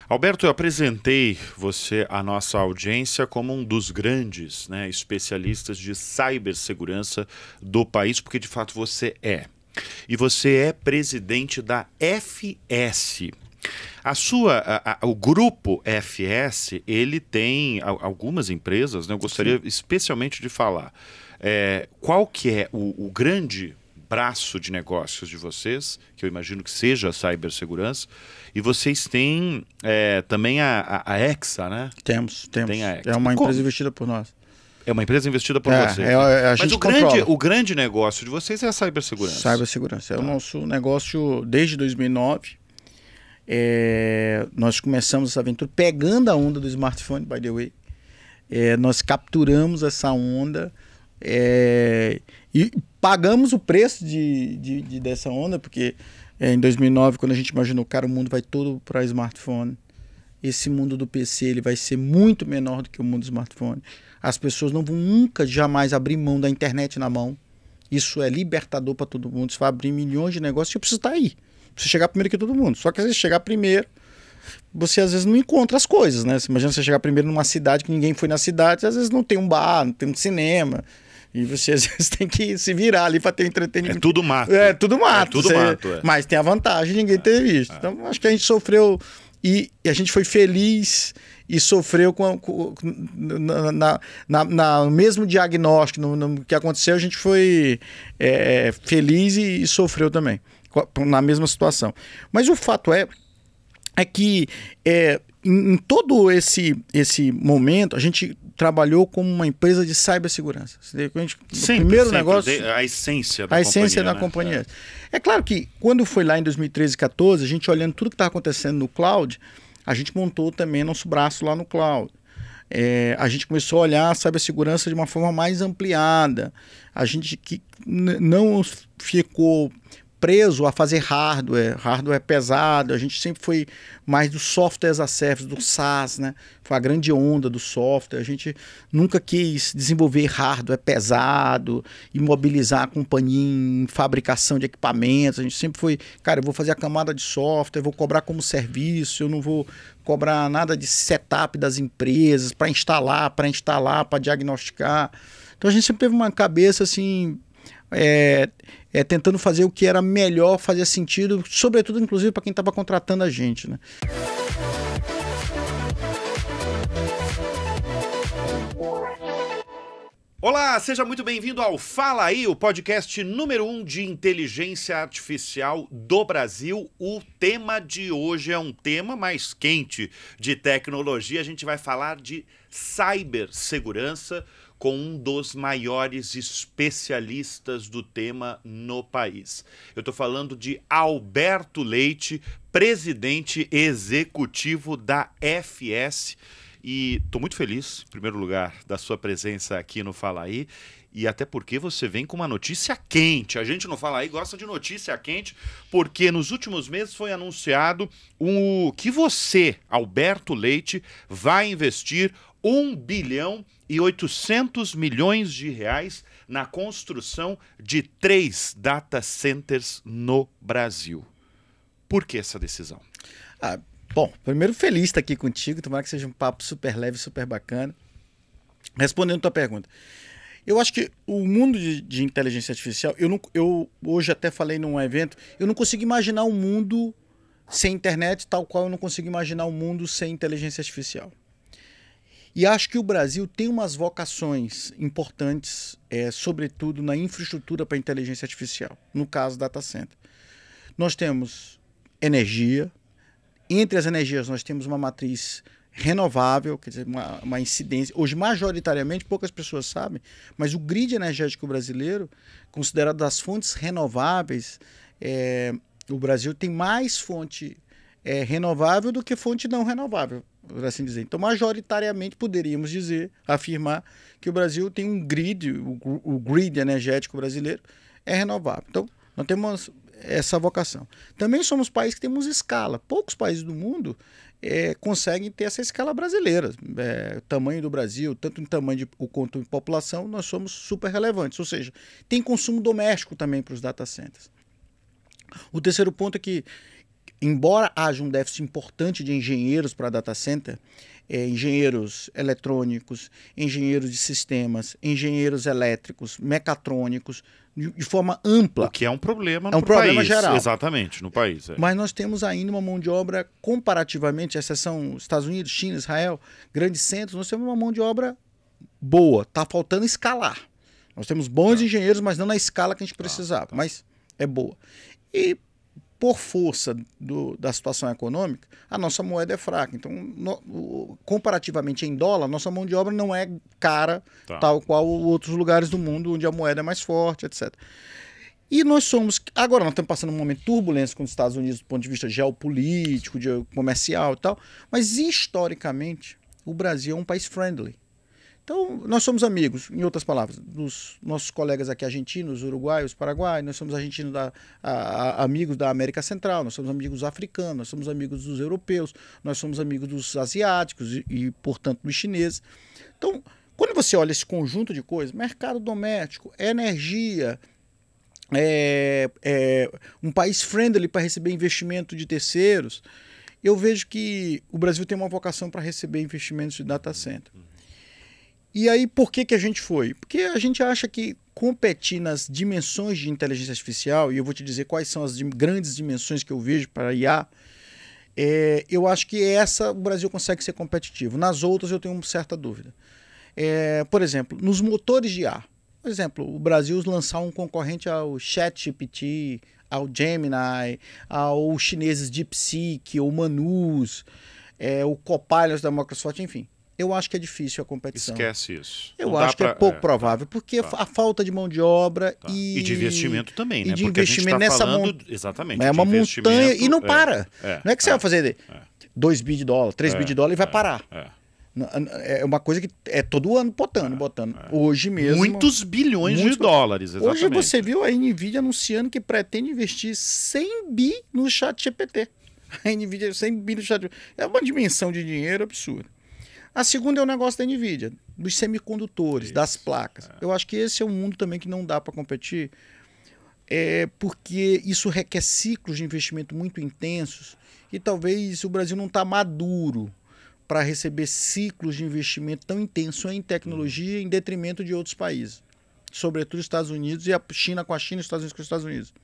Alberto, eu apresentei você à nossa audiência como um dos grandes, né, especialistas de cibersegurança do país, porque de fato você é. E você é presidente da FS. O grupo FS, ele tem algumas empresas, né? Eu gostaria especialmente de falar. Qual que é o grande braço de negócios de vocês, que eu imagino que seja a cibersegurança, e vocês têm também a Hexa, né? Temos. Tem a Hexa. É uma empresa investida por nós. É uma empresa investida por vocês. Mas o grande negócio de vocês é a cibersegurança. Cibersegurança. É o nosso negócio desde 2009. Nós começamos essa aventura pegando a onda do smartphone, by the way. Nós capturamos essa onda e pagamos o preço dessa onda, porque em 2009, quando a gente imaginou, cara, o mundo vai todo para smartphone. Esse mundo do PC ele vai ser muito menor do que o mundo do smartphone. As pessoas não vão nunca, jamais abrir mão da internet na mão. Isso é libertador para todo mundo. Você vai abrir milhões de negócios e eu preciso estar aí. Preciso chegar primeiro que todo mundo. Só que às vezes chegar primeiro, você às vezes não encontra as coisas, né? Você imagina você chegar primeiro numa cidade que ninguém foi na cidade, às vezes não tem um bar, não tem um cinema. E você às vezes tem que se virar ali para ter entretenimento. É tudo mato. Tudo mato. Mas tem a vantagem de ninguém ter visto. Então acho que a gente sofreu e a gente foi feliz e sofreu no mesmo diagnóstico, no que aconteceu, a gente foi feliz e sofreu também, na mesma situação. Mas o fato é que em todo esse momento, a gente trabalhou como uma empresa de cibersegurança. Primeiro negócio, a essência da companhia. É claro que quando foi lá em 2013 e 2014, a gente olhando tudo que está acontecendo no cloud, a gente montou também nosso braço lá no cloud. A gente começou a olhar a cibersegurança de uma forma mais ampliada. A gente não ficou preso a fazer hardware pesado. A gente sempre foi mais do software as a service, do SaaS, né? Foi a grande onda do software. A gente nunca quis desenvolver hardware pesado, imobilizar a companhia em fabricação de equipamentos. A gente sempre foi, cara, eu vou fazer a camada de software, vou cobrar como serviço, eu não vou cobrar nada de setup das empresas para instalar, para diagnosticar. Então a gente sempre teve uma cabeça assim, tentando fazer o que era melhor, fazia sentido, sobretudo, inclusive, para quem estava contratando a gente, né? Olá, seja muito bem-vindo ao Fala Aí, o podcast número 1 de inteligência artificial do Brasil. O tema de hoje é um tema mais quente de tecnologia. A gente vai falar de cibersegurança com um dos maiores especialistas do tema no país. Eu estou falando de Alberto Leite, presidente executivo da FS. E estou muito feliz, em primeiro lugar, da sua presença aqui no Fala Aí. E até porque você vem com uma notícia quente. A gente no Fala Aí gosta de notícia quente, porque nos últimos meses foi anunciado que você, Alberto Leite, vai investir 1,8 bilhão de reais na construção de 3 data centers no Brasil. Por que essa decisão? Bom, primeiro feliz de estar aqui contigo, tomara que seja um papo super leve, super bacana. Respondendo a tua pergunta, eu acho que o mundo de inteligência artificial, eu hoje até falei num evento, eu não consigo imaginar um mundo sem internet, tal qual eu não consigo imaginar um mundo sem inteligência artificial. E acho que o Brasil tem umas vocações importantes, sobretudo na infraestrutura para inteligência artificial, no caso data center. Nós temos energia. Entre as energias, nós temos uma matriz renovável, quer dizer, uma incidência. Hoje, majoritariamente, poucas pessoas sabem, mas o grid energético brasileiro, considerado das fontes renováveis, o Brasil tem mais fonte renovável do que fonte não renovável, por assim dizer. Então, majoritariamente, poderíamos afirmar que o Brasil tem um grid, o grid energético brasileiro é renovável. Então, nós temos essa vocação. Também somos países que temos escala. Poucos países do mundo conseguem ter essa escala brasileira. O tamanho do Brasil, tanto em tamanho quanto em população, nós somos super relevantes. Ou seja, tem consumo doméstico também para os data centers. O terceiro ponto é que embora haja um déficit importante de engenheiros para data center, engenheiros eletrônicos, engenheiros de sistemas, engenheiros elétricos, mecatrônicos, de forma ampla. O que é um problema no problema país. Geral. Exatamente, no país. Mas nós temos ainda uma mão de obra comparativamente, exceção Estados Unidos, China, Israel, grandes centros, nós temos uma mão de obra boa. Está faltando escalar. Nós temos bons engenheiros, mas não na escala que a gente precisava, mas é boa. E por força da situação econômica, a nossa moeda é fraca. Então, comparativamente em dólar, nossa mão de obra não é cara, tal qual outros lugares do mundo onde a moeda é mais forte, etc. E nós somos... Agora, nós estamos passando um momento de turbulência com os Estados Unidos do ponto de vista geopolítico, comercial e tal, mas historicamente, o Brasil é um país friendly. Então, nós somos amigos, em outras palavras, dos nossos colegas aqui argentinos, uruguaios, paraguaios, nós somos argentinos amigos da América Central, nós somos amigos africanos, nós somos amigos dos europeus, nós somos amigos dos asiáticos e portanto, dos chineses. Então, quando você olha esse conjunto de coisas, mercado doméstico, energia, um país friendly para receber investimento de terceiros, eu vejo que o Brasil tem uma vocação para receber investimentos de data center. E aí, por que a gente foi? Porque a gente acha que competir nas dimensões de inteligência artificial, e eu vou te dizer quais são as grandes dimensões que eu vejo para IA, eu acho que o Brasil consegue ser competitivo. Nas outras eu tenho uma certa dúvida. Por exemplo, nos motores de IA. Por exemplo, o Brasil lançar um concorrente ao ChatGPT, ao Gemini, aos chineses DeepSeek, o Manus, o Copilot da Microsoft, enfim. Eu acho que é difícil a competição. Esquece isso. Eu acho que é pouco provável, porque a falta de mão de obra e de investimento também, né? E de porque investimento a gente tá nessa falando, exatamente, é uma montanha e não para. Não é que você vai fazer 2 bi de dólar, 3 bi de dólar e vai parar. É uma coisa que é todo ano botando. Hoje mesmo... Muitos bilhões de dólares, exatamente. Hoje você viu a NVIDIA anunciando que pretende investir 100 bi no ChatGPT. A NVIDIA 100 bi no ChatGPT. É uma dimensão de dinheiro absurda. A segunda é o negócio da NVIDIA, dos semicondutores, das placas. Eu acho que esse é um mundo também que não dá para competir, porque isso requer ciclos de investimento muito intensos e talvez o Brasil não está maduro para receber ciclos de investimento tão intensos em tecnologia em detrimento de outros países, sobretudo os Estados Unidos e a China com a China e os Estados Unidos com os Estados Unidos.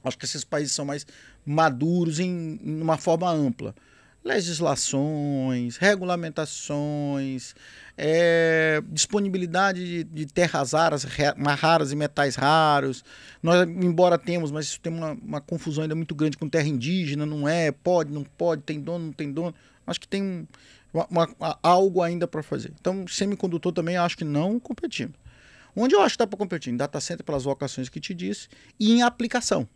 Acho que esses países são mais maduros em uma forma ampla. Legislações, regulamentações, disponibilidade de terras raras e metais raros. Nós, embora temos, mas isso tem uma confusão ainda muito grande com terra indígena, pode, não pode, tem dono, não tem dono. Acho que tem algo ainda para fazer. Então, semicondutor também acho que não competimos. Onde eu acho que dá para competir? Em data center, pelas vocações que te disse, e em aplicação.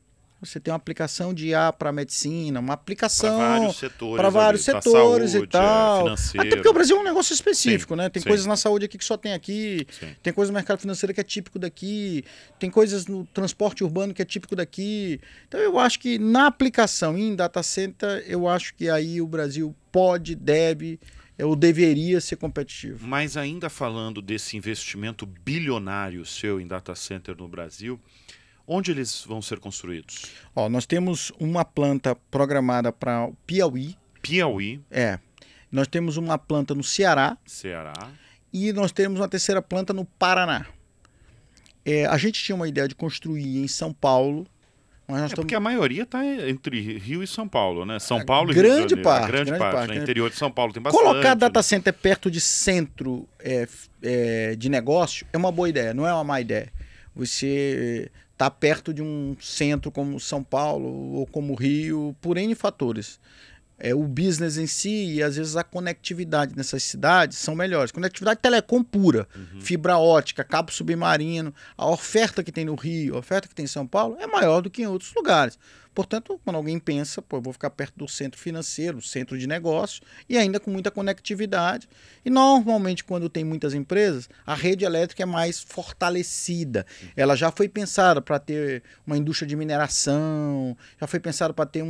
Você tem uma aplicação de IA para medicina, uma aplicação para vários setores saúde, e tal. Até porque o Brasil é um negócio específico, né? Tem coisas na saúde aqui que só tem aqui, tem coisas no mercado financeiro que é típico daqui, tem coisas no transporte urbano que é típico daqui. Então eu acho que na aplicação em data center, eu acho que aí o Brasil pode, deve, ou deveria ser competitivo. Mas ainda falando desse investimento bilionário seu em data center no Brasil, onde eles vão ser construídos? Nós temos uma planta programada para o Piauí. Piauí. Nós temos uma planta no Ceará. E nós temos uma terceira planta no Paraná. A gente tinha uma ideia de construir em São Paulo. Mas porque a maioria está entre Rio e São Paulo, né? São Paulo e grande Rio de parte, Janeiro. Grande parte. No interior de São Paulo tem bastante. Colocar data center perto de centro de negócio é uma boa ideia, não é uma má ideia. Você está perto de um centro como São Paulo ou como Rio, por N fatores. O business em si e às vezes a conectividade nessas cidades são melhores. Conectividade telecom pura, fibra ótica, cabo submarino. A oferta que tem no Rio, a oferta que tem em São Paulo é maior do que em outros lugares. Portanto, quando alguém pensa, eu vou ficar perto do centro financeiro, centro de negócio e ainda com muita conectividade. E normalmente, quando tem muitas empresas, a rede elétrica é mais fortalecida. Ela já foi pensada para ter uma indústria de mineração, já foi pensada para ter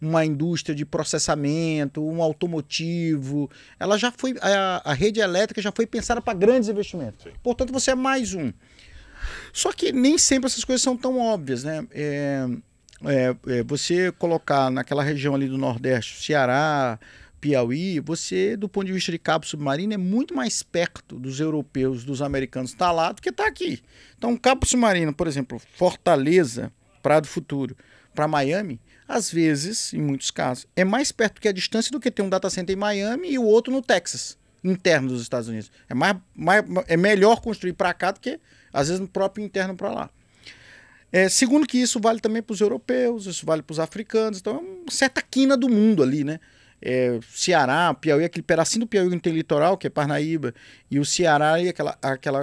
uma indústria de processamento, um automotivo. Ela já foi, a rede elétrica já foi pensada para grandes investimentos. Sim. Portanto, você é mais um. Só que nem sempre essas coisas são tão óbvias, né? você colocar naquela região ali do Nordeste, Ceará, Piauí, você, do ponto de vista de cabo submarino, é muito mais perto dos europeus, dos americanos estar lá do que estar aqui. Então, um cabo submarino, por exemplo, Fortaleza, Praia do Futuro, para Miami, às vezes, em muitos casos, é mais perto que a distância do que ter um data center em Miami e o outro no Texas, interno dos Estados Unidos. É melhor construir para cá do que, às vezes, no próprio interno para lá. Segundo que isso vale também para os europeus, isso vale para os africanos, então é uma certa quina do mundo ali, né? Ceará, Piauí, aquele pedacinho do Piauí que tem litoral, que é Parnaíba, e o Ceará e aquela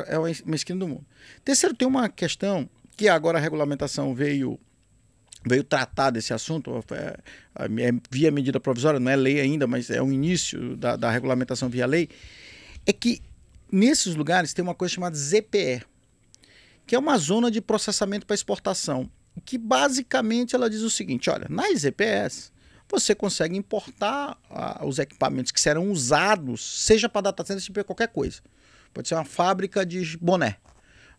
é uma esquina do mundo. Terceiro, tem uma questão que agora a regulamentação veio tratar desse assunto, via medida provisória, não é lei ainda, mas é o início da regulamentação via lei, é que nesses lugares tem uma coisa chamada ZPE, que é uma zona de processamento para exportação, que basicamente ela diz o seguinte, olha, nas ZPEs você consegue importar os equipamentos que serão usados, seja para data center, seja para qualquer coisa. Pode ser uma fábrica de boné,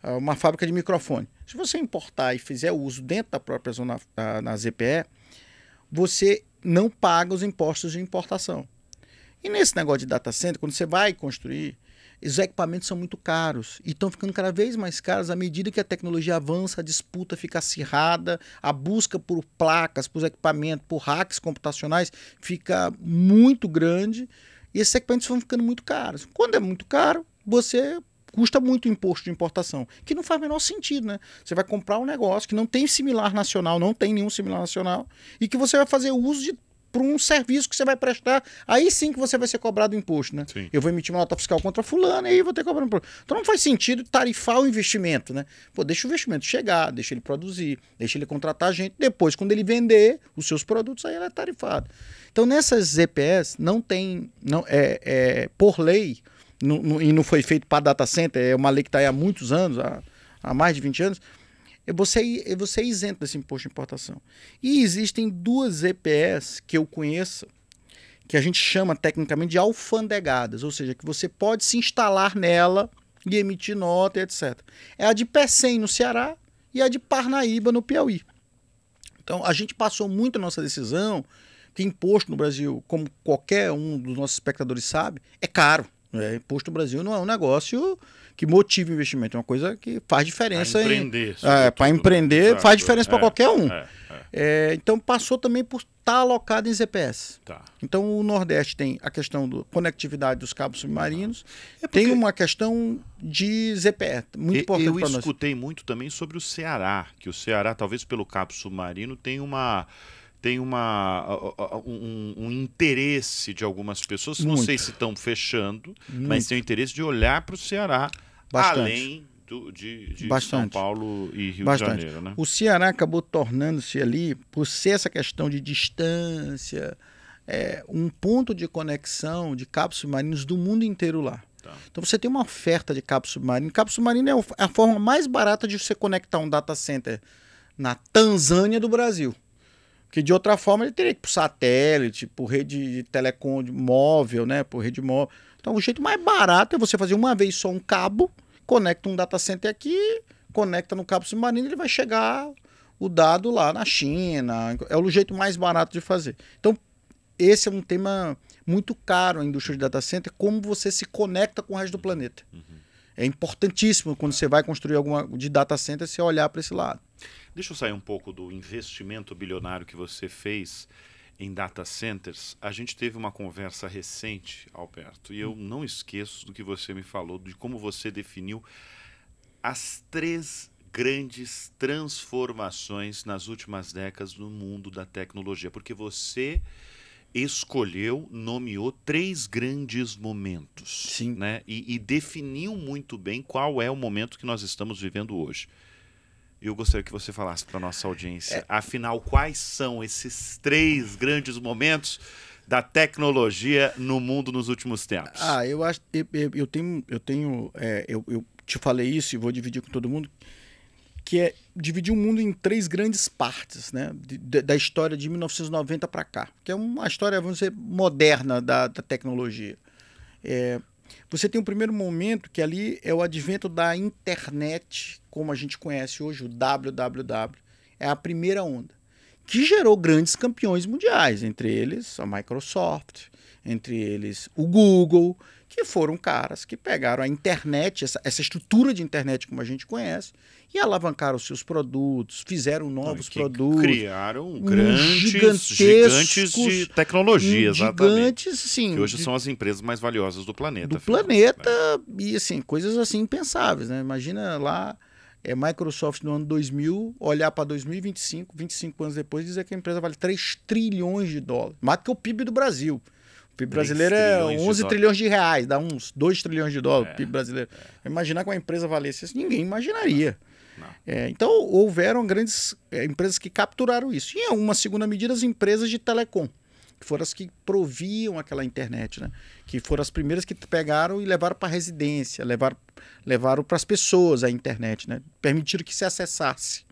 uma fábrica de microfone. Se você importar e fizer uso dentro da própria zona, na ZPE, você não paga os impostos de importação. E nesse negócio de data center, quando você vai construir, os equipamentos são muito caros e estão ficando cada vez mais caros à medida que a tecnologia avança, a disputa fica acirrada, a busca por placas, por equipamentos, por hacks computacionais fica muito grande e esses equipamentos vão ficando muito caros. Quando é muito caro, você custa muito o imposto de importação, que não faz o menor sentido, né? Você vai comprar um negócio que não tem similar nacional, não tem nenhum similar nacional, e que você vai fazer uso para um serviço que você vai prestar, aí sim que você vai ser cobrado imposto, né? Sim. Eu vou emitir uma nota fiscal contra fulano e aí vou ter que cobrar imposto. Então não faz sentido tarifar o investimento, né? Pô, deixa o investimento chegar, deixa ele produzir, deixa ele contratar gente, depois quando ele vender os seus produtos, aí ele é tarifado. Então nessas ZPS não tem, por lei, e não foi feito para data center, é uma lei que está aí há muitos anos, há mais de 20 anos, você é isento desse imposto de importação. E existem duas EPS que eu conheço, que a gente chama tecnicamente de alfandegadas, ou seja, que você pode se instalar nela e emitir nota, etc. É a de Pecém, no Ceará, e a de Parnaíba, no Piauí. Então, a gente passou muito a nossa decisão, que imposto no Brasil, como qualquer um dos nossos espectadores sabe, é caro. Imposto no Brasil não é um negócio que motiva o investimento, é uma coisa que faz diferença. Para empreender, faz diferença para qualquer um. Então passou também por estar alocado em ZPS. Tá. Então o Nordeste tem a questão da conectividade dos cabos submarinos, tem uma questão de ZPE, muito importante para nós. Eu escutei muito também sobre o Ceará, que o Ceará, talvez pelo cabo submarino, tem um interesse de algumas pessoas, não sei se estão fechando, mas tem o interesse de olhar para o Ceará, além de São Paulo e Rio de Janeiro. Né? O Ceará acabou tornando-se ali, por ser essa questão de distância, um ponto de conexão de cabos submarinos do mundo inteiro lá. Tá. Então você tem uma oferta de cabo submarino. Cabo submarino é a forma mais barata de você conectar um data center na Tanzânia do Brasil. Porque de outra forma ele teria que ir por satélite, por rede de telecom móvel, né? Por rede móvel. Então o jeito mais barato é você fazer uma vez só um cabo, conecta um data center aqui, conecta no cabo submarino e ele vai chegar o dado lá na China. É o jeito mais barato de fazer. Então esse é um tema muito caro na indústria de data center, como você se conecta com o resto do planeta. Uhum. É importantíssimo quando você vai construir alguma de data center, você olhar para esse lado. Deixa eu sair um pouco do investimento bilionário que você fez em data centers. A gente teve uma conversa recente, Alberto, e eu não esqueço do que você me falou, de como você definiu as 3 grandes transformações nas últimas décadas no mundo da tecnologia, porque você escolheu, nomeou 3 grandes momentos. Sim. Né? E definiu muito bem qual é o momento que nós estamos vivendo hoje. Eu gostaria que você falasse para a nossa audiência, afinal, quais são esses 3 grandes momentos da tecnologia no mundo nos últimos tempos? Eu acho, eu te falei isso e vou dividir com todo mundo, que é dividir o mundo em 3 grandes partes, né, da história de 1990 para cá, que é uma história, vamos dizer, moderna da tecnologia. Você tem o primeiro momento, que ali é o advento da internet, como a gente conhece hoje, o www. É a primeira onda. que gerou grandes campeões mundiais, entre eles a Microsoft, entre eles o Google, que foram caras que pegaram a internet, essa estrutura de internet como a gente conhece, e alavancaram os seus produtos, fizeram novos produtos. Criaram gigantes de tecnologia, exatamente. Gigantes, sim. Que hoje são as empresas mais valiosas do planeta. Do planeta, e assim, coisas assim impensáveis, né? Imagina lá, Microsoft no ano 2000, olhar para 2025, 25 anos depois, dizer que a empresa vale 3 trilhões de dólares. Mais do que o PIB do Brasil. O PIB brasileiro é 11 trilhões de reais, dá uns 2 trilhões de dólares o PIB brasileiro. Imaginar que uma empresa valesse isso, ninguém imaginaria. Então, houveram grandes empresas que capturaram isso. E, em uma segunda medida, as empresas de telecom, que foram as que proviam aquela internet, né? Que foram as primeiras que pegaram e levaram para a residência, levaram para as pessoas a internet, né? Permitiram que se acessasse.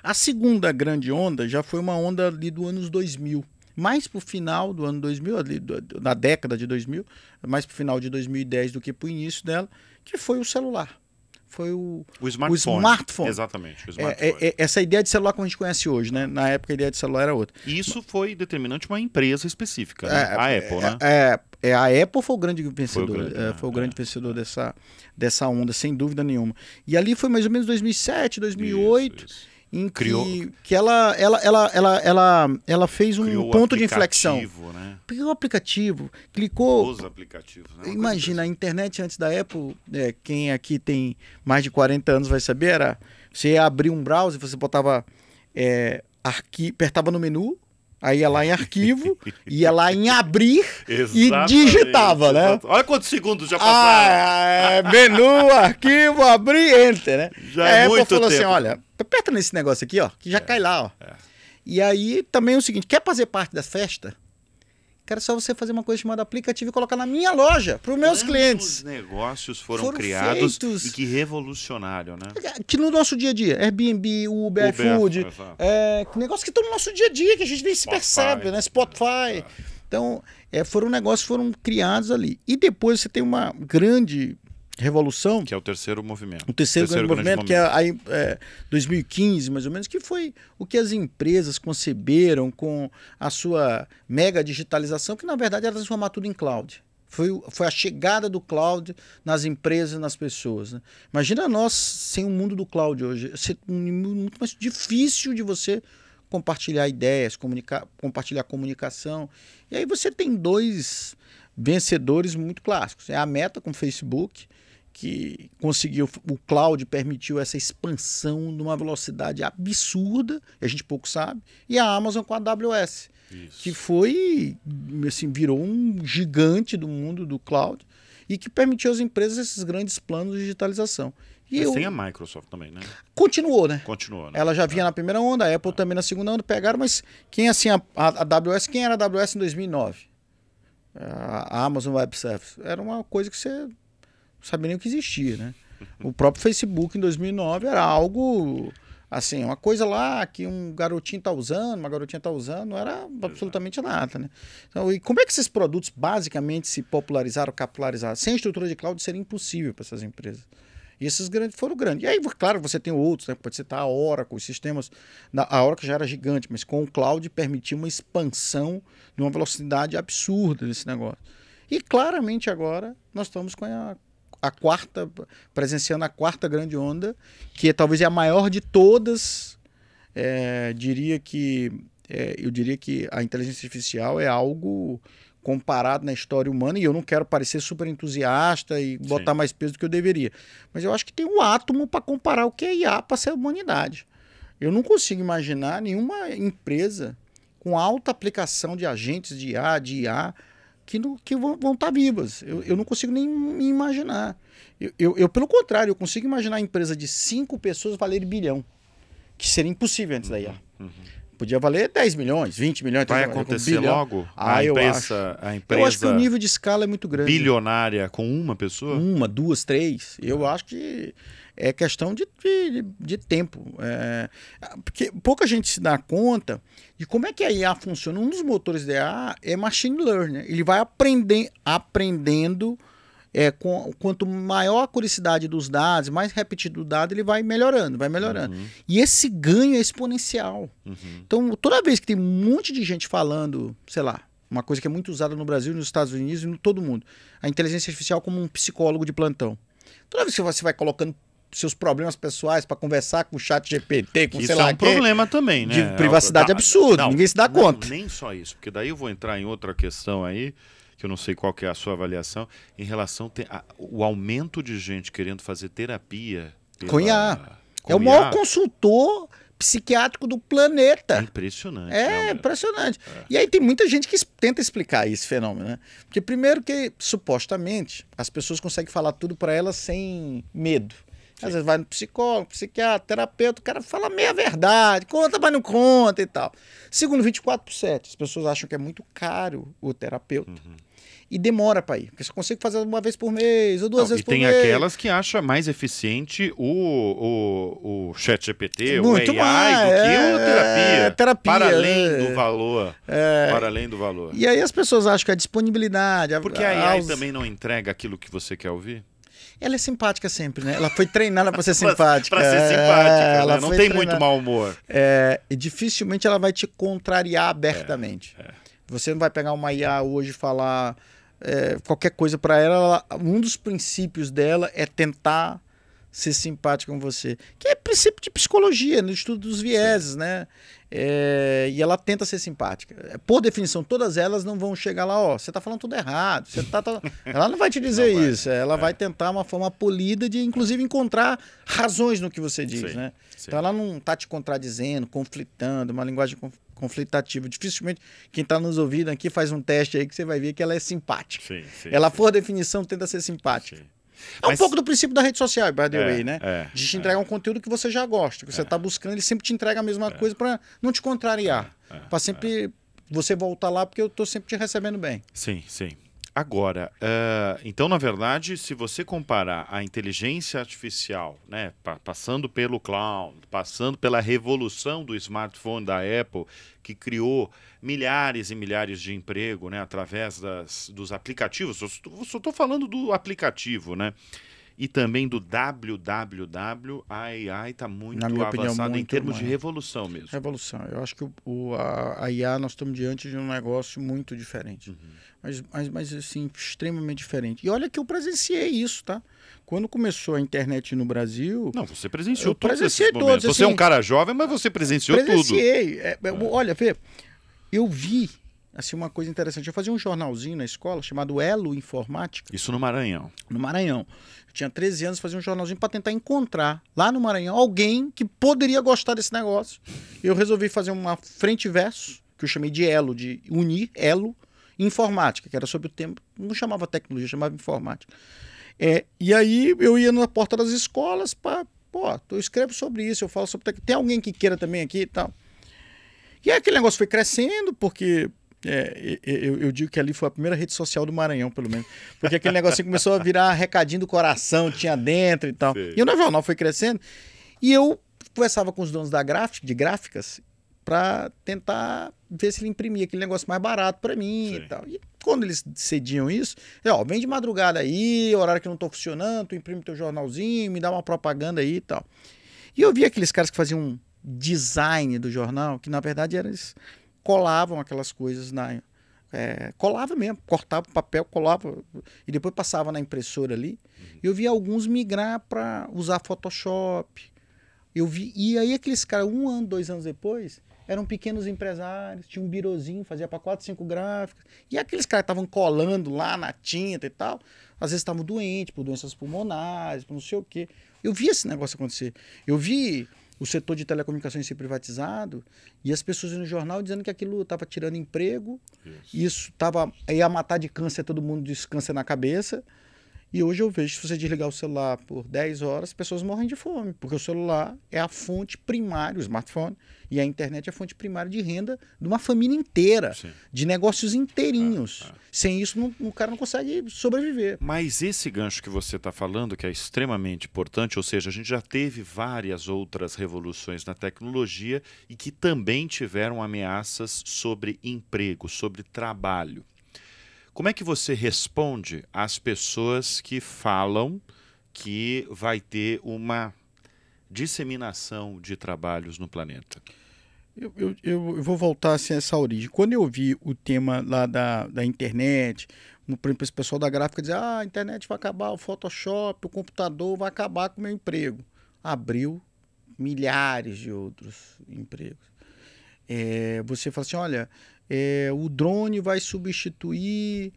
A segunda grande onda já foi uma onda ali do anos 2000. Mais para o final do ano 2000, ali, na década de 2000, mais para o final de 2010 do que para o início dela, que foi o celular. Foi o smartphone. Exatamente. O smartphone. Essa ideia de celular como a gente conhece hoje, né? Na época a ideia de celular era outra. Isso foi determinante uma empresa específica, né? A Apple, né? A Apple foi o grande vencedor. Foi o grande vencedor dessa onda, sem dúvida nenhuma. E ali foi mais ou menos 2007, 2008. Isso. Em que ela fez um ponto de inflexão. Né? Pegou o aplicativo, clicou. Os aplicativos. Né? Imagina, a internet antes da Apple, quem aqui tem mais de 40 anos vai saber, você ia abrir um browser, você botava, apertava no menu, aí ia lá em arquivo, ia lá em abrir e digitava, né? Olha quantos segundos já passaram. Menu, arquivo, abrir, enter, né? Já é muito falou tempo. assim, olha, aperta nesse negócio aqui, ó, que já cai lá, ó. E aí também é o seguinte, quer fazer parte da festa? Quero só você fazer uma coisa chamada aplicativo e colocar na minha loja, para os meus clientes. Os negócios foram criados feitos, e que revolucionário, né? Que no nosso dia a dia, Airbnb, Uber, iFood, negócio que estão no nosso dia a dia, que a gente nem se percebe, né? Spotify. Então, foram negócios que foram criados ali. E depois você tem uma grande revolução. Que é o terceiro movimento. O terceiro grande movimento, que é 2015, mais ou menos, que foi o que as empresas conceberam com a sua mega digitalização, que na verdade era transformar tudo em cloud. Foi a chegada do cloud nas empresas, nas pessoas. Né? Imagina nós sem o mundo do cloud hoje. É muito mais difícil de você compartilhar ideias, compartilhar comunicação. E aí você tem dois vencedores muito clássicos. É a Meta com o Facebook, que conseguiu, o cloud permitiu essa expansão numa velocidade absurda, e a gente pouco sabe, e a Amazon com a AWS, que foi, assim, virou um gigante do mundo do cloud, e que permitiu às empresas esses grandes planos de digitalização. Mas tem a Microsoft também, né? Continuou, né? Continuou, né? Ela já vinha na primeira onda, a Apple também na segunda onda, pegaram, mas quem assim, a AWS, quem era a AWS em 2009? A Amazon Web Services. Era uma coisa que você não sabia nem o que existia, né? O próprio Facebook em 2009 era algo, assim, uma coisa lá que um garotinho tá usando, uma garotinha tá usando, não era absolutamente nada, né? Então, e como é que esses produtos basicamente se popularizaram, capitalizaram? Sem estrutura de cloud seria impossível para essas empresas. E esses grandes foram grandes. E aí, claro, você tem outros, né? Pode citar a Oracle, os sistemas. A Oracle já era gigante, mas com o cloud permitiu uma expansão de uma velocidade absurda desse negócio. E claramente agora nós estamos com presenciando a quarta grande onda, que talvez é a maior de todas. Eu diria que a inteligência artificial é algo comparado na história humana, e eu não quero parecer super entusiasta e botar mais peso do que eu deveria. Mas eu acho que tem um átomo para comparar o que é IA para ser a humanidade. Eu não consigo imaginar nenhuma empresa com alta aplicação de agentes de IA, que vão estar vivas. Eu não consigo nem me imaginar. Eu, pelo contrário, eu consigo imaginar a empresa de 5 pessoas valer bilhão, que seria impossível antes da IA. Podia valer 10 milhões, 20 milhões. Vai acontecer logo? Eu acho que o nível de escala é muito grande. Bilionária com uma pessoa? 1, 2, 3. Eu acho que é questão de tempo. Porque pouca gente se dá conta de como é que a IA funciona. Um dos motores da IA é machine learning. Ele vai aprendendo quanto maior a curicidade dos dados, mais repetido o dado, ele vai melhorando, vai melhorando. E esse ganho é exponencial. Então, toda vez que tem um monte de gente falando, sei lá, uma coisa que é muito usada no Brasil, nos Estados Unidos e em todo mundo, a inteligência artificial como um psicólogo de plantão. Toda vez que você vai colocando seus problemas pessoais para conversar com o chat GPT, com sei lá isso é um problema também, né? De privacidade absurdo, ninguém se dá conta. Nem só isso, porque daí eu vou entrar em outra questão aí, que eu não sei qual que é a sua avaliação, em relação ao aumento de gente querendo fazer terapia com IA. É o maior consultor psiquiátrico do planeta. É impressionante. É impressionante. E aí tem muita gente que tenta explicar esse fenômeno, né? Porque primeiro que, supostamente, as pessoas conseguem falar tudo para elas sem medo. Às vezes vai no psicólogo, psiquiatra, terapeuta, o cara fala meia verdade, conta, mas não conta e tal. Segundo, 24%. As pessoas acham que é muito caro o terapeuta. E demora para ir, porque você consegue fazer uma vez por mês ou duas vezes por mês. E tem aquelas que acham mais eficiente o chat GPT, muito o AI, mais, do que a terapia. Para além do valor. Para além do valor. E aí as pessoas acham que a disponibilidade... Porque a AI também não entrega aquilo que você quer ouvir? Ela é simpática sempre, né? Ela foi treinada para ser simpática. Para ser simpática, ela não tem muito mau humor. E dificilmente ela vai te contrariar abertamente. Você não vai pegar uma IA hoje e falar qualquer coisa para ela. Um dos princípios dela é tentar ser simpática com você. Que é princípio de psicologia, no estudo dos vieses, né? E ela tenta ser simpática. Por definição, todas elas não vão chegar lá, ó, você tá falando tudo errado. Ela não vai te dizer isso. Ela vai tentar uma forma polida de, inclusive, encontrar razões no que você diz, né? Então ela não tá te contradizendo, conflitando, uma linguagem conflitativa. Dificilmente quem está nos ouvindo aqui faz um teste aí que você vai ver que ela é simpática. Ela, por definição, tenta ser simpática. É um pouco do princípio da rede social, by the way, né? De te entregar um conteúdo que você já gosta, que você está buscando, ele sempre te entrega a mesma coisa para não te contrariar. Para sempre você voltar lá, porque eu estou sempre te recebendo bem. Sim. Agora, então, na verdade, se você comparar a inteligência artificial, né, passando pelo cloud, passando pela revolução do smartphone da Apple, que criou milhares e milhares de emprego, né, através dos aplicativos, eu só estou falando do aplicativo, né? E também do www, a AI está muito avançada em termos de revolução mesmo. Revolução. Eu acho que a IA, nós estamos diante de um negócio muito diferente. Mas assim, extremamente diferente. E olha que eu presenciei isso, tá? Quando começou a internet no Brasil... Não, você presenciou eu presenciei todos. Você é um cara jovem, mas você presenciou tudo. Presenciei. Olha, Fê, eu vi assim, uma coisa interessante. Eu fazia um jornalzinho na escola chamado Elo Informática. Isso no Maranhão. No Maranhão. Eu tinha 13 anos, fazia um jornalzinho para tentar encontrar lá no Maranhão alguém que poderia gostar desse negócio. Eu resolvi fazer uma frente e verso, que eu chamei de Elo, de unir Elo Informática, que era sobre o tema, não chamava tecnologia, chamava informática. E aí eu ia na porta das escolas para, eu escrevo sobre isso, eu falo sobre tecnologia. Tem alguém que queira também aqui e tal. E aí aquele negócio foi crescendo, porque... eu digo que ali foi a primeira rede social do Maranhão, pelo menos. Porque aquele negocinho começou a virar recadinho do coração, tinha dentro e tal. Sim. E o jornal foi crescendo. E eu conversava com os donos de gráficas para tentar ver se ele imprimia aquele negócio mais barato para mim. Sim. E tal. E quando eles cediam isso, vem de madrugada aí, horário que eu não estou funcionando, tu imprime teu jornalzinho, me dá uma propaganda aí e tal. E eu via aqueles caras que faziam um design do jornal, que na verdade eles colavam aquelas coisas colava mesmo, cortava o papel, colava e depois passava na impressora ali. Eu vi alguns migrar para usar Photoshop. E aí aqueles caras, 1 ano, 2 anos depois, eram pequenos empresários, tinha um birozinho, fazia para 4, 5 gráficos. E aqueles caras que estavam colando lá na tinta e tal, às vezes estavam doentes, por doenças pulmonares, por não sei o quê. Eu vi esse negócio acontecer. Eu vi o setor de telecomunicações ser privatizado e as pessoas no jornal dizendo que aquilo estava tirando emprego, isso ia matar de câncer todo mundo de câncer na cabeça. E hoje eu vejo, se você desligar o celular por 10 horas, as pessoas morrem de fome, porque o celular é a fonte primária, o smartphone, e a internet é a fonte primária de renda de uma família inteira, sim, de negócios inteirinhos. Sem isso, o cara não consegue sobreviver. Mas esse gancho que você está falando, que é extremamente importante, ou seja, a gente já teve várias outras revoluções na tecnologia e que também tiveram ameaças sobre emprego, sobre trabalho. Como é que você responde às pessoas que falam que vai ter uma disseminação de trabalhos no planeta? Eu vou voltar assim, a essa origem. Quando eu vi o tema lá da internet, por exemplo, esse pessoal da gráfica dizer, a internet vai acabar, o Photoshop, o computador vai acabar com o meu emprego. Abriu milhares de outros empregos. Você fala assim, olha, o drone vai substituir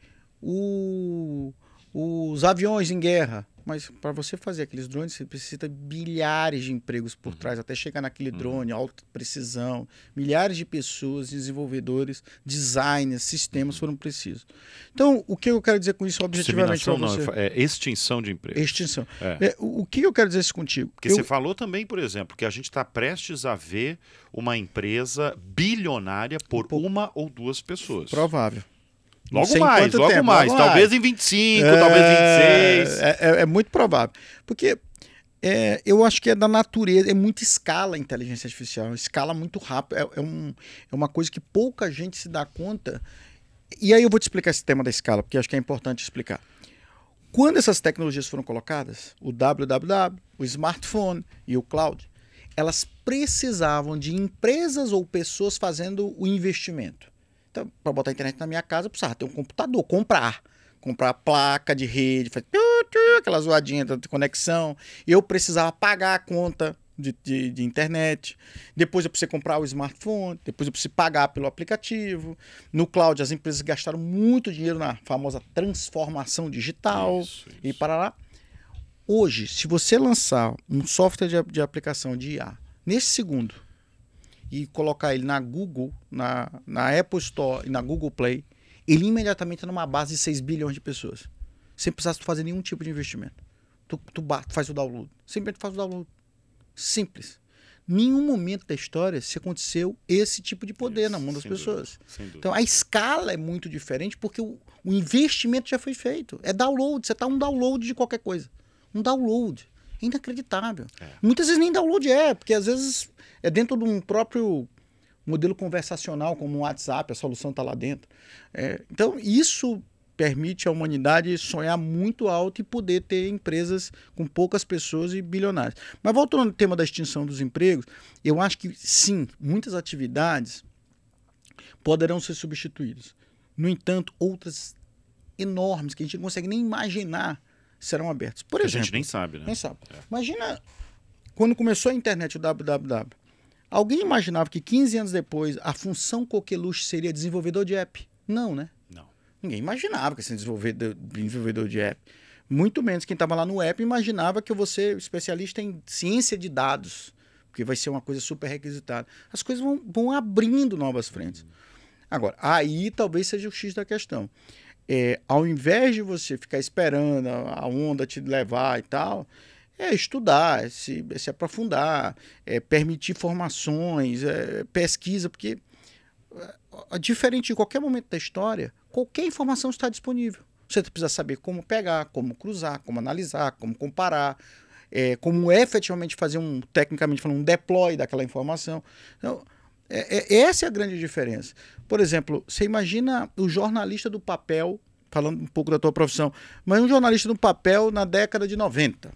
os aviões em guerra. Mas para você fazer aqueles drones, você precisa de bilhares de empregos por trás, até chegar naquele drone, alta precisão. Milhares de pessoas, desenvolvedores, designers, sistemas foram precisos. Então, o que eu quero dizer com isso, objetivamente, para você? Não, é extinção de empregos. Extinção. O que eu quero dizer isso contigo? Porque você falou também, por exemplo, que a gente está prestes a ver uma empresa bilionária por uma ou duas pessoas. Provável. Logo mais. Talvez em 25, talvez em 26. É muito provável. Porque eu acho que é da natureza, é muita escala a inteligência artificial, escala muito rápido. É uma coisa que pouca gente se dá conta. E aí eu vou te explicar esse tema da escala, porque acho que é importante explicar. Quando essas tecnologias foram colocadas, o www, o smartphone e o cloud, elas precisavam de empresas ou pessoas fazendo o investimento. Então, para botar a internet na minha casa, eu precisava ter um computador, comprar placa de rede, fazer aquela zoadinha de conexão. Eu precisava pagar a conta de internet. Depois eu precisei comprar o smartphone. Depois eu precisei pagar pelo aplicativo. No cloud, as empresas gastaram muito dinheiro na famosa transformação digital. Isso. E para lá. Hoje, se você lançar um software de aplicação de IA, nesse segundo, e colocar ele na Google, na Apple Store e na Google Play, ele imediatamente está numa base de 6 bilhões de pessoas. Sem precisar fazer nenhum tipo de investimento. Tu faz o download. Simplesmente faz o download. Simples. Nenhum momento da história se aconteceu esse tipo de poder na mão das pessoas. Então a escala é muito diferente porque o investimento já foi feito. É download. Você está um download de qualquer coisa. Um download. Inacreditável. Muitas vezes nem download porque às vezes é dentro de um próprio modelo conversacional, como um WhatsApp, a solução está lá dentro. Então, isso permite à humanidade sonhar muito alto e poder ter empresas com poucas pessoas e bilionárias. Mas voltando ao tema da extinção dos empregos, eu acho que, sim, muitas atividades poderão ser substituídas. No entanto, outras enormes, que a gente não consegue nem imaginar, serão abertas. Por exemplo, a gente nem sabe, né? Nem sabe. Imagina, quando começou a internet, o www, alguém imaginava que 15 anos depois a função coqueluche seria desenvolvedor de app? Não, né? Não. Ninguém imaginava que seria desenvolvedor de app. Muito menos quem estava lá no app imaginava que eu vou ser especialista em ciência de dados, porque vai ser uma coisa super requisitada. As coisas vão abrindo novas frentes. Agora, aí talvez seja o X da questão. Ao invés de você ficar esperando a onda te levar e tal, estudar, se aprofundar, permitir formações, pesquisa, porque diferente de qualquer momento da história, qualquer informação está disponível. Você precisa saber como pegar, como cruzar, como analisar, como comparar, como efetivamente fazer tecnicamente falando, um deploy daquela informação. Então, essa é a grande diferença. Por exemplo, você imagina o jornalista do papel, falando um pouco da tua profissão, mas um jornalista do papel na década de 90.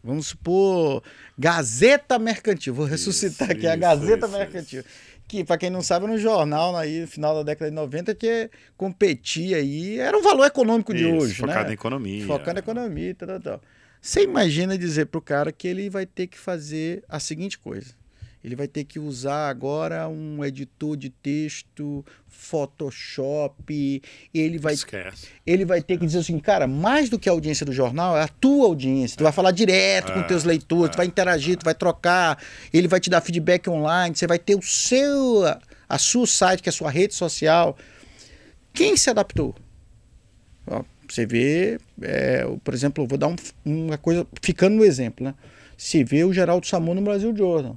Vamos supor, Gazeta Mercantil. Vou ressuscitar aqui a Gazeta Mercantil. Que, para quem não sabe, era um jornal aí, no final da década de 90, que competia aí, era o valor econômico de hoje. Focado em economia. Focado em economia, tal. Você imagina dizer para o cara que ele vai ter que fazer a seguinte coisa. Ele vai ter que usar agora um editor de texto, Photoshop, ele vai ter que dizer assim, cara, mais do que a audiência do jornal, é a tua audiência, tu vai falar direto com teus leitores, tu vai interagir, tu vai trocar, ele vai te dar feedback online, você vai ter a sua site, que é a sua rede social. Quem se adaptou? Você vê, por exemplo, eu vou dar uma coisa, ficando no exemplo, né? Se vê o Geraldo Samon no Brasil Jordan.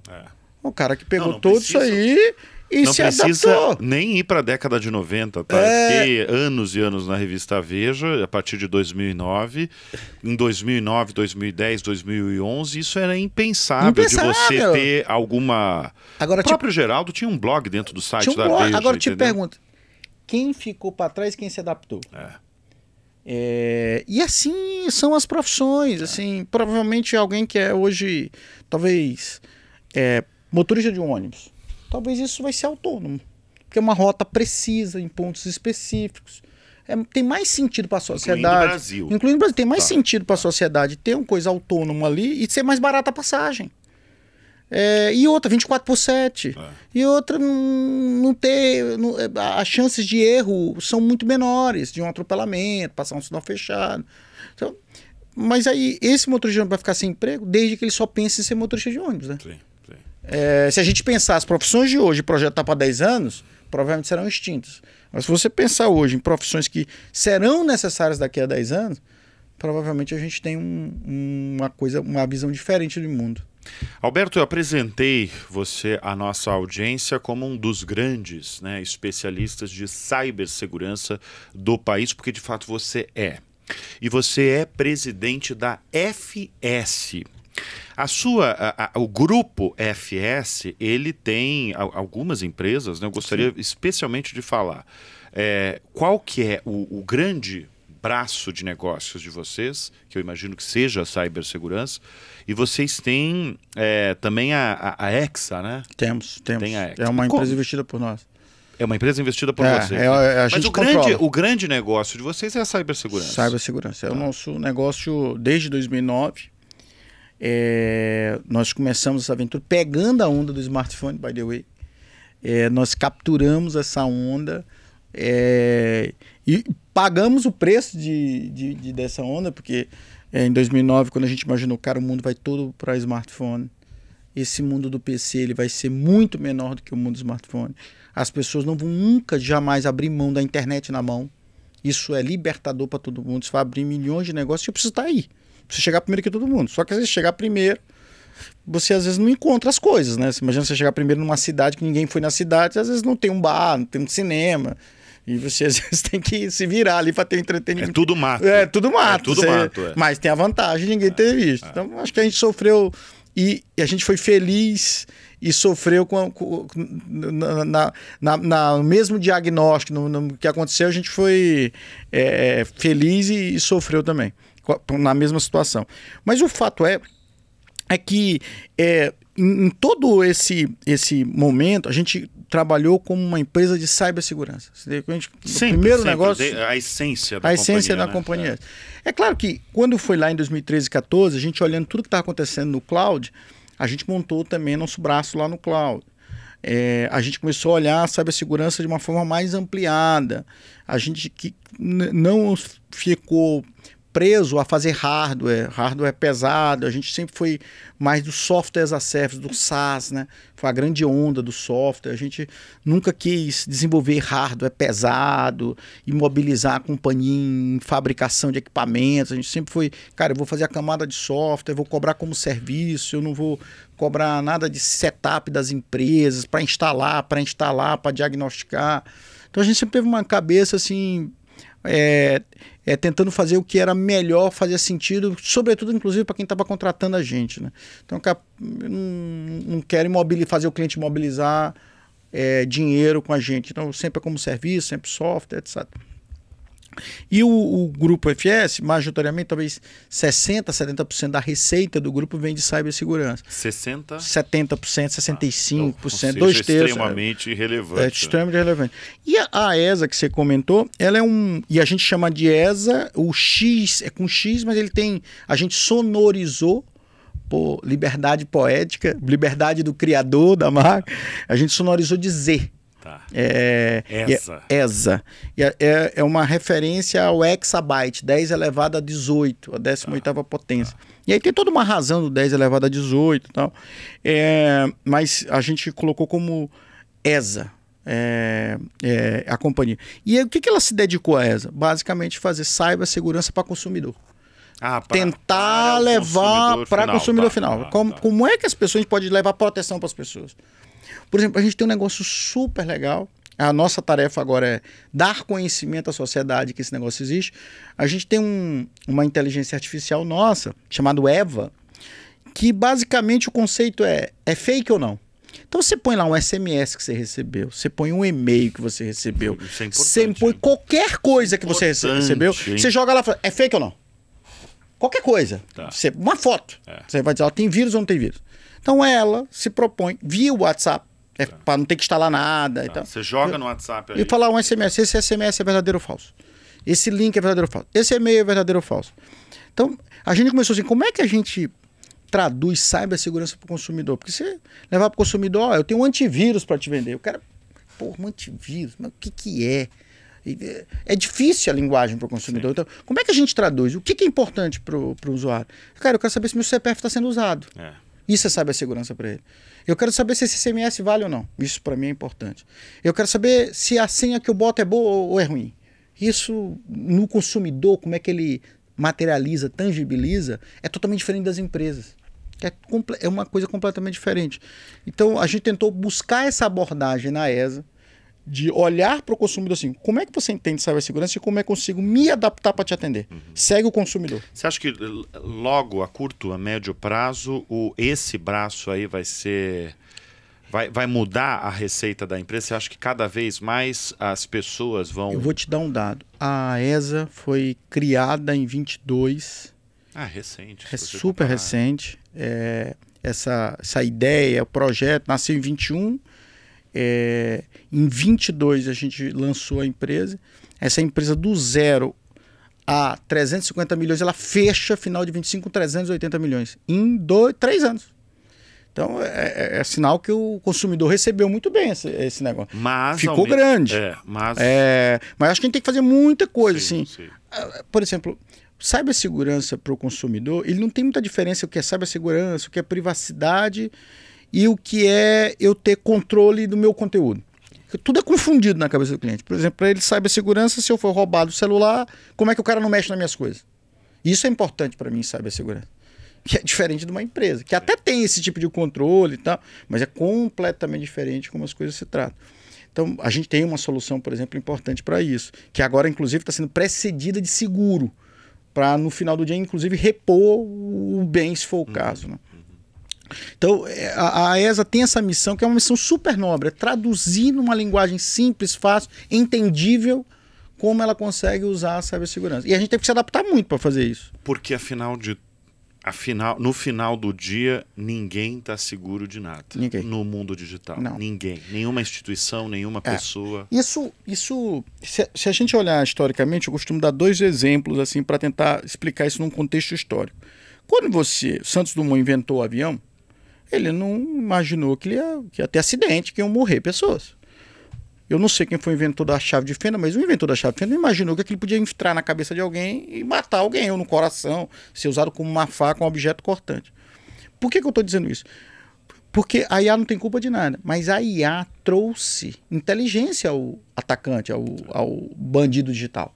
O cara que pegou tudo isso aí e se adaptou. Não precisa nem ir para a década de 90, tá? Eu fiquei anos e anos na revista Veja, a partir de 2009. Em 2009, 2010, 2011, isso era impensável. De você ter alguma... Agora, o próprio Geraldo tinha um blog dentro do site da Veja. Agora eu te pergunto, quem ficou para trás e quem se adaptou. E assim são as profissões. Assim, provavelmente alguém que é hoje, talvez, motorista de um ônibus, talvez isso vai ser autônomo, porque é uma rota precisa, em pontos específicos. Tem mais sentido para a sociedade. Incluindo o Brasil. Tem mais sentido para a sociedade ter uma coisa autônoma ali e ser mais barata a passagem. E outra, 24/7. E outra, não ter. As chances de erro são muito menores, de um atropelamento, passar um sinal fechado. Então, mas aí, esse motorista de ônibus vai ficar sem emprego desde que ele só pense em ser motorista de ônibus, né? Sim. Se a gente pensar as profissões de hoje e projetar para 10 anos, provavelmente serão extintas. Mas se você pensar hoje em profissões que serão necessárias daqui a 10 anos, provavelmente a gente tem uma visão diferente do mundo. Alberto, eu apresentei você à nossa audiência como um dos grandes, né, especialistas de cibersegurança do país, porque de fato você é. E você é presidente da FS. O grupo FS, ele tem algumas empresas, né, eu gostaria especialmente de falar. Qual que é o grande braço de negócios de vocês, que eu imagino que seja a cibersegurança, e vocês têm também a Hexa, né? Temos. Tem a Hexa. É uma empresa investida por nós. É uma empresa investida por vocês. Mas o grande negócio de vocês é a cibersegurança. Cibersegurança. É o nosso negócio desde 2009. Nós começamos essa aventura pegando a onda do smartphone, by the way. Nós capturamos essa onda e pagamos o preço dessa onda, porque em 2009, quando a gente imaginou, cara, o mundo vai todo para smartphone, esse mundo do PC ele vai ser muito menor do que o mundo do smartphone. As pessoas não vão nunca, jamais abrir mão da internet na mão. Isso é libertador para todo mundo. Isso vai abrir milhões de negócios. Você precisa estar aí. Você chegar primeiro que todo mundo. Só que às vezes chegar primeiro, você às vezes não encontra as coisas, né? Você imagina você chegar primeiro numa cidade que ninguém foi na cidade, às vezes não tem um bar, não tem um cinema. E você às vezes tem que se virar ali para ter entretenimento. É tudo mato. Tudo mato. Mas tem a vantagem de ninguém ter visto. Então acho que a gente sofreu e a gente foi feliz e sofreu no mesmo diagnóstico, no que aconteceu, a gente foi feliz e sofreu também, na mesma situação. Mas o fato é que em todo esse momento, a gente trabalhou como uma empresa de cibersegurança. Primeiro negócio, a essência da companhia. É claro que quando foi lá em 2013 e 2014, a gente olhando tudo que estava acontecendo no cloud, a gente montou também nosso braço lá no cloud. A gente começou a olhar a cibersegurança de uma forma mais ampliada. A gente que não ficou preso a fazer hardware pesado, a gente sempre foi mais do software as a service, do SaaS, né? Foi a grande onda do software, a gente nunca quis desenvolver hardware pesado, imobilizar a companhia em fabricação de equipamentos, a gente sempre foi, cara, eu vou fazer a camada de software, vou cobrar como serviço, eu não vou cobrar nada de setup das empresas, para instalar, para diagnosticar. Então a gente sempre teve uma cabeça assim, tentando fazer o que era melhor, fazia sentido, sobretudo, inclusive, para quem estava contratando a gente, né? Então, eu não quero fazer o cliente mobilizar dinheiro com a gente. Então, sempre é como serviço, sempre software, etc. E o grupo FS, majoritariamente, talvez 60%, 70% da receita do grupo vem de cibersegurança. 60%? 70%, 65%, ou seja, 2/3. Extremamente relevante. Extremamente relevante. E a ESA que você comentou, ela é e a gente chama de ESA, o X é com X, mas a gente sonorizou por liberdade poética, liberdade do criador da marca, a gente sonorizou de Z. Tá. ESA. É uma referência ao exabyte, 10 elevado a 18, a 18ª potência. E aí tem toda uma razão do 10 elevado a 18 e tal. Mas a gente colocou como ESA, a companhia. E aí, o que ela se dedicou a ESA? Basicamente fazer cibersegurança para consumidor. Tentar levar para consumidor final. Como é que as pessoas podem levar proteção para as pessoas? Por exemplo, a gente tem um negócio super legal. A nossa tarefa agora é dar conhecimento à sociedade que esse negócio existe. A gente tem uma inteligência artificial nossa, chamada EVA, que basicamente o conceito é fake ou não? Então você põe lá um SMS que você recebeu, você põe um e-mail que você recebeu, Isso é você importante, põe né? qualquer coisa que você recebeu, Importante, hein? você joga lá e fala, é fake ou não? Qualquer coisa. Tá. Uma foto. Você vai dizer, ó, tem vírus ou não tem vírus? Então ela se propõe via WhatsApp, para não ter que instalar nada. Então, Você joga no WhatsApp aí. e falar um SMS, esse SMS é verdadeiro ou falso? Esse link é verdadeiro ou falso? Esse e-mail é verdadeiro ou falso? Então, a gente começou assim, como é que a gente traduz cibersegurança para o consumidor? Porque você levar para o consumidor, ó, eu tenho um antivírus para te vender. O cara, pô, um antivírus, mas o que é? É difícil a linguagem para o consumidor. Sim. Então, como é que a gente traduz? O que é importante para o usuário? Cara, eu quero saber se meu CPF está sendo usado. Isso é cibersegurança para ele. Eu quero saber se esse SMS vale ou não. Isso para mim é importante. Eu quero saber se a senha que eu boto é boa ou é ruim. Isso no consumidor, como é que ele materializa, tangibiliza, é totalmente diferente das empresas. É uma coisa completamente diferente. Então a gente tentou buscar essa abordagem na ESA, de olhar para o consumidor assim, como é que você entende cibersegurança e como é que eu consigo me adaptar para te atender? Segue o consumidor. Você acha que logo, a curto, a médio prazo, esse braço aí vai mudar a receita da empresa? Você acha que cada vez mais as pessoas vão... Eu vou te dar um dado. A ESA foi criada em 22. Recente. É super recente. Essa ideia, o projeto, nasceu em 21. Em 22 a gente lançou a empresa. Essa empresa do zero a 350 milhões, ela fecha final de 25 com 380 milhões em 3 anos. Então é sinal que o consumidor recebeu muito bem esse negócio. Mas, ficou grande. Mas acho que a gente tem que fazer muita coisa. Sim, assim. Sim. Por exemplo, cibersegurança para o consumidor, ele não tem muita diferença o que é cibersegurança, o que é privacidade e o que é eu ter controle do meu conteúdo. Tudo é confundido na cabeça do cliente. Por exemplo, para ele, cibersegurança, se eu for roubado o celular, como é que o cara não mexe nas minhas coisas? Isso é importante para mim em cibersegurança. Que é diferente de uma empresa, que até tem esse tipo de controle e tal, mas é completamente diferente como as coisas se tratam. Então, a gente tem uma solução, por exemplo, importante para isso, que agora, inclusive, está sendo precedida de seguro, para, no final do dia, inclusive, repor o bem, se for o caso, né? Então, a ESA tem essa missão, que é uma missão super nobre, é traduzir numa linguagem simples, fácil, entendível, como ela consegue usar a cibersegurança. E a gente teve que se adaptar muito para fazer isso. Porque, no final do dia, ninguém está seguro de nada. Ninguém. No mundo digital. Não. Ninguém. Nenhuma instituição, nenhuma pessoa. Isso se a gente olhar historicamente, eu costumo dar 2 exemplos assim para tentar explicar isso num contexto histórico. Quando Santos Dumont inventou o avião, ele não imaginou que ia ter acidente, que iam morrer pessoas. Eu não sei quem foi o inventor da chave de fenda, mas o inventor da chave de fenda imaginou que aquilo podia entrar na cabeça de alguém e matar alguém, ou no coração, ser usado como uma faca, um objeto cortante. Por que eu estou dizendo isso? Porque a IA não tem culpa de nada, mas a IA trouxe inteligência ao atacante, ao bandido digital.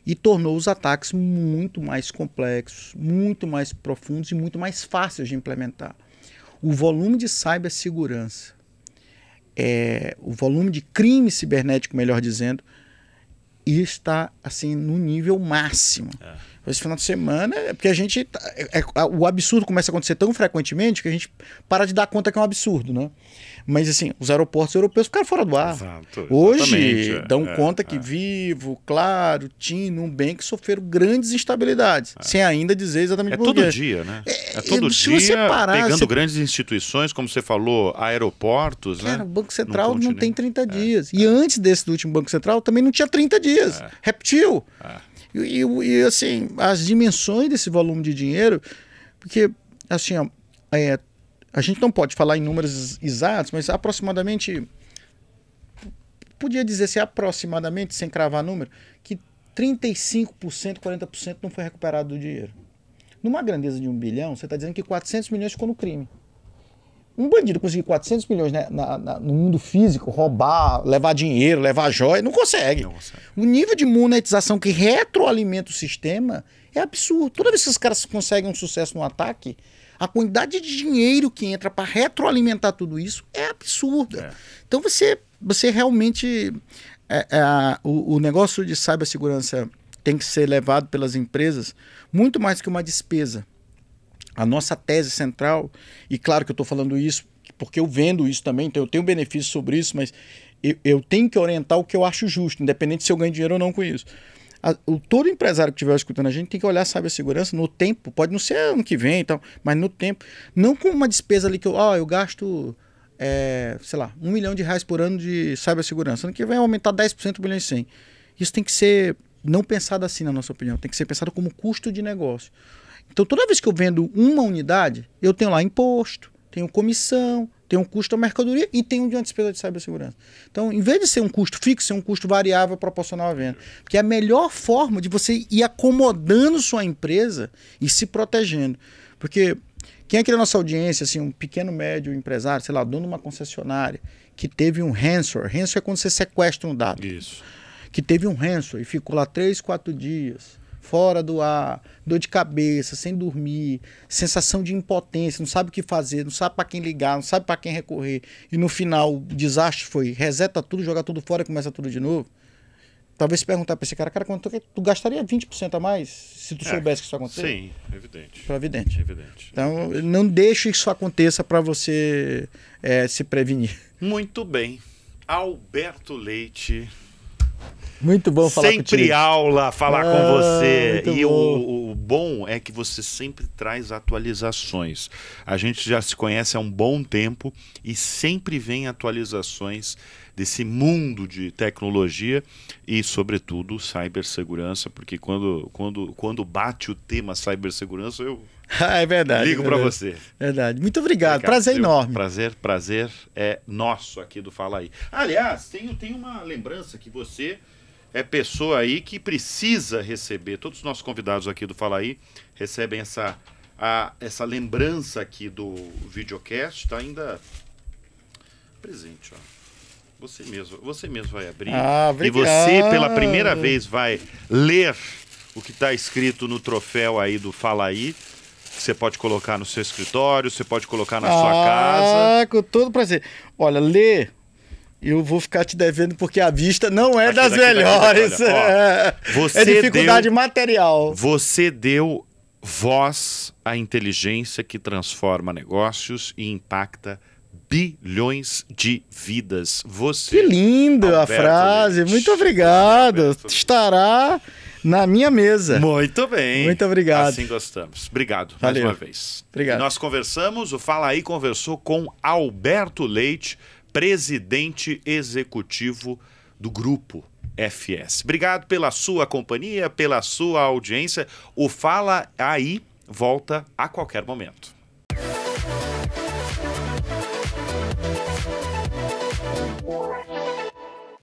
E tornou os ataques muito mais complexos, muito mais profundos e muito mais fáceis de implementar. O volume de cibersegurança, o volume de crime cibernético, melhor dizendo, está assim no nível máximo. Esse final de semana, porque a gente o absurdo começa a acontecer tão frequentemente que a gente para de dar conta que é um absurdo, né? Mas assim, os aeroportos europeus ficaram fora do ar. Exato, hoje dão conta que Vivo, Claro, TIM, Nubank sofreram grandes instabilidades, sem ainda dizer exatamente por quê. Todo dia, né? Todo dia pegando grandes instituições, como você falou, aeroportos, cara, né? O Banco Central não tem 30 dias. E antes desse do último Banco Central também não tinha 30 dias. Repetiu. E assim, as dimensões desse volume de dinheiro, porque assim, a gente não pode falar em números exatos, mas aproximadamente, podia dizer assim, aproximadamente, sem cravar número, que 35%, 40% não foi recuperado do dinheiro. Numa grandeza de 1 bilhão, você está dizendo que 400 milhões ficou no crime. Um bandido conseguir 400 milhões no mundo físico, roubar, levar dinheiro, levar joia, não consegue. O nível de monetização que retroalimenta o sistema é absurdo. Toda vez que os caras conseguem um sucesso no ataque, a quantidade de dinheiro que entra para retroalimentar tudo isso é absurda. Então você realmente... o negócio de cibersegurança tem que ser levado pelas empresas muito mais que uma despesa. A nossa tese central, e claro que eu estou falando isso porque eu vendo isso também, então eu tenho benefício sobre isso, mas eu tenho que orientar o que eu acho justo, independente se eu ganho dinheiro ou não com isso. Todo empresário que estiver escutando a gente tem que olhar a cibersegurança no tempo, pode não ser ano que vem, então, mas no tempo, não com uma despesa ali que eu gasto, sei lá, R$1 milhão por ano de cibersegurança, ano que vem aumentar 10%, 1 milhão e 100. Isso tem que ser não pensado assim, na nossa opinião, tem que ser pensado como custo de negócio. Então, toda vez que eu vendo uma unidade, eu tenho lá imposto, tenho comissão, tenho um custo da mercadoria e tenho uma despesa de cibersegurança. Então, em vez de ser um custo fixo, é um custo variável proporcional à venda. Porque é a melhor forma de você ir acomodando sua empresa e se protegendo. Porque quem aqui na nossa audiência, assim, um pequeno, médio empresário, sei lá, dono de uma concessionária, que teve um ransomware. Ransomware é quando você sequestra um dado. Isso. Que teve um ransomware e ficou lá 3, 4 dias, fora do ar, dor de cabeça, sem dormir, sensação de impotência, não sabe o que fazer, não sabe para quem ligar, não sabe para quem recorrer. E no final o desastre foi reseta tudo, joga tudo fora e começa tudo de novo. Talvez se perguntar para esse cara, quanto tu gastaria 20% a mais se tu soubesse que isso acontecer? Sim, evidente. Evidente. Evidente. Então não deixe que isso aconteça para você se prevenir. Muito bem. Alberto Leite. Muito bom falar sempre contigo. Aula falar com você. E bom. o bom é que você sempre traz atualizações. A gente já se conhece há um bom tempo e sempre vem atualizações desse mundo de tecnologia e, sobretudo, cibersegurança, porque quando bate o tema cibersegurança, eu É verdade. ligo para você. Verdade. Muito obrigado. Prazer enorme. Prazer é nosso aqui do Fala Aí. Aliás, tem uma lembrança que você é pessoa aí que precisa receber. Todos os nossos convidados aqui do Fala Aí recebem essa lembrança aqui do videocast. Está ainda presente, ó. Você mesmo vai abrir. E você, pela primeira vez, vai ler o que está escrito no troféu aí do Fala Aí. Que você pode colocar no seu escritório, você pode colocar na sua casa. Com todo prazer. Olha, ler, eu vou ficar te devendo porque a vista não é das melhores. Olha, é dificuldade material. Você deu voz à inteligência que transforma negócios e impacta bilhões de vidas. Você, que lindo Alberto a frase. Leite. Muito obrigado. Alberto. Estará na minha mesa. Muito bem. Muito obrigado. Assim gostamos. Obrigado Valeu. mais uma vez. Obrigado. E nós conversamos, o Fala Aí conversou com Alberto Leite, presidente executivo do Grupo FS. Obrigado pela sua companhia, pela sua audiência. O Fala Aí volta a qualquer momento.